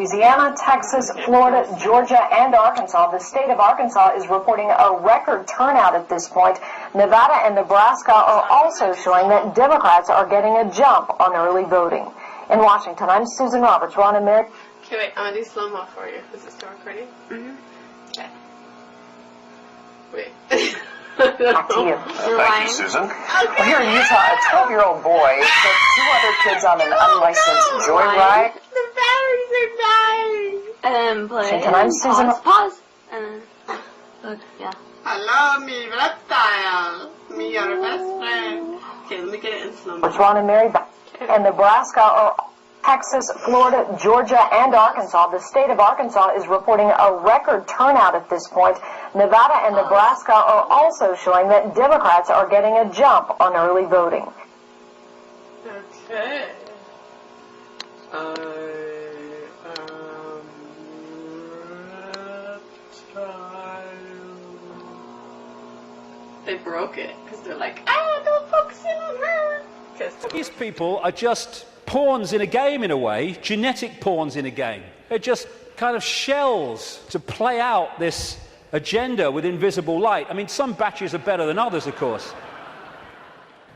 Louisiana, Texas, Florida, Georgia, and Arkansas. The state of Arkansas is reporting a record turnout at this point. Nevada and Nebraska are also showing that Democrats are getting a jump on early voting. In Washington, I'm Susan Roberts. Ron and Mary. Okay, wait, I'm going to do slow-mo for you. Is it still recording? Mm-hmm. Okay. Wait. Back to you. Thank you, Susan. Well, here in Utah, a 12-year-old boy took two other kids on an unlicensed joyride. The batteries are dying. And then play. Washington, I'm Susan. Pause. And then look, yeah. Hello, me reptile. Me, your best friend. Okay, let me get it in slow-mo. It's Ron and Mary. And Nebraska are Texas, Florida, Georgia, and Arkansas. The state of Arkansas is reporting a record turnout at this point. Nevada and Nebraska are also showing that Democrats are getting a jump on early voting. Okay. They broke it because they're like, don't focus in on her. These people are just pawns in a game, in a way, genetic pawns in a game. They're just kind of shells to play out this agenda with invisible light. I mean, some batches are better than others, of course.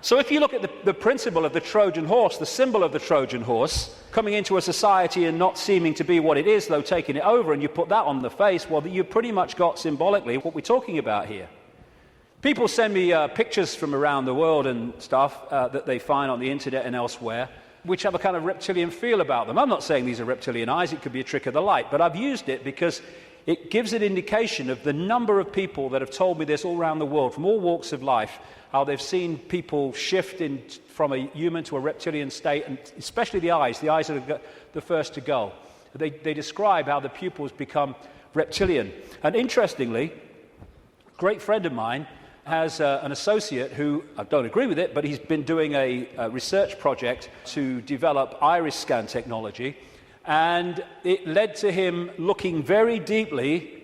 So if you look at the principle of the Trojan horse, the symbol of the Trojan horse, coming into a society and not seeming to be what it is, though taking it over, and you put that on the face, well, you've pretty much got symbolically what we're talking about here. People send me pictures from around the world and stuff that they find on the internet and elsewhere, which have a kind of reptilian feel about them. I'm not saying these are reptilian eyes, it could be a trick of the light, but I've used it because it gives an indication of the number of people that have told me this all around the world, from all walks of life, how they've seen people shift from a human to a reptilian state, and especially the eyes are the first to go. They describe how the pupils become reptilian. And interestingly, a great friend of mine has an associate who, I don't agree with it, but he's been doing a research project to develop iris scan technology, and it led to him looking very deeply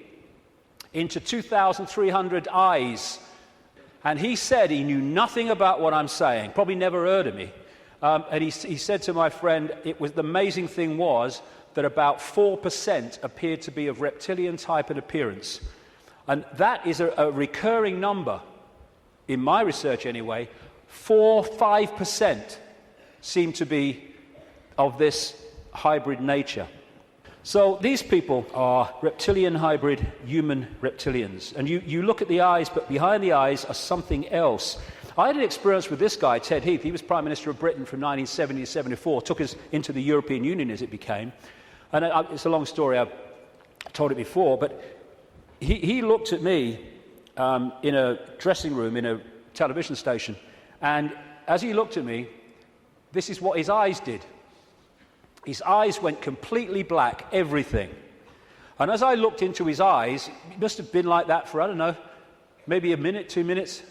into 2,300 eyes. And he said he knew nothing about what I'm saying, probably never heard of me. And he said to my friend, the amazing thing was that about 4% appeared to be of reptilian type and appearance. And that is a recurring number. In my research anyway, 5% seem to be of this hybrid nature. So these people are reptilian hybrid human reptilians. And you look at the eyes, but behind the eyes are something else. I had an experience with this guy, Ted Heath. He was Prime Minister of Britain from 1970 to 74, took us into the European Union as it became. And it's a long story, I've told it before, but he looked at me in a dressing room in a television station, and as he looked at me, this is what his eyes did. His eyes went completely black, everything. And as I looked into his eyes, it must have been like that for, I don't know, maybe a minute, 2 minutes.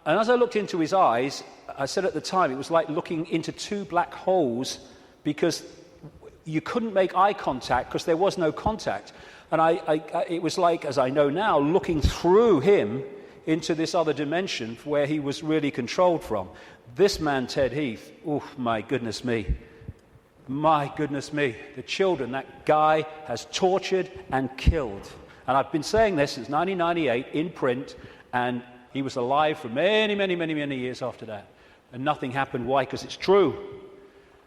And as I looked into his eyes, I said at the time, it was like looking into two black holes, because you couldn't make eye contact because there was no contact. And it was like, as I know now, looking through him into this other dimension where he was really controlled from. This man, Ted Heath, oh, my goodness me. My goodness me. The children that guy has tortured and killed. And I've been saying this since 1998 in print, and he was alive for many, many, many, many years after that. And nothing happened. Why? Because it's true.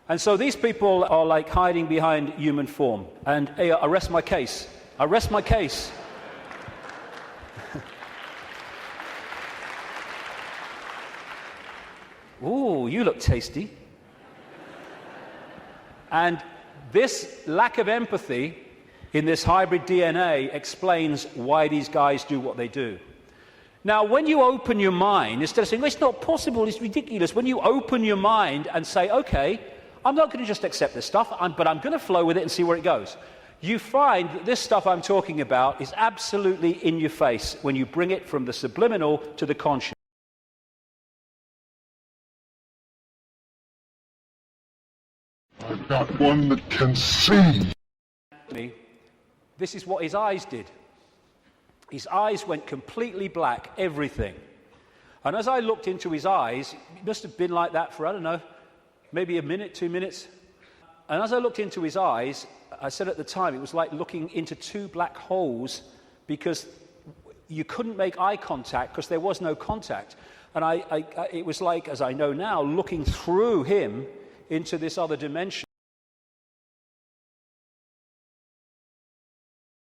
And so these people are like hiding behind human form. And hey, I rest my case. I rest my case. Ooh, you look tasty. And this lack of empathy in this hybrid DNA explains why these guys do what they do. Now, when you open your mind, instead of saying, well, it's not possible, it's ridiculous, when you open your mind and say, okay, I'm not going to just accept this stuff, but I'm going to flow with it and see where it goes, you find that this stuff I'm talking about is absolutely in your face when you bring it from the subliminal to the conscious. I've got one that can see. This is what his eyes did. His eyes went completely black, everything. And as I looked into his eyes, it must have been like that for, I don't know, maybe a minute, 2 minutes. And as I looked into his eyes, I said at the time it was like looking into two black holes because you couldn't make eye contact because there was no contact. And it was like, as I know now, looking through him into this other dimension.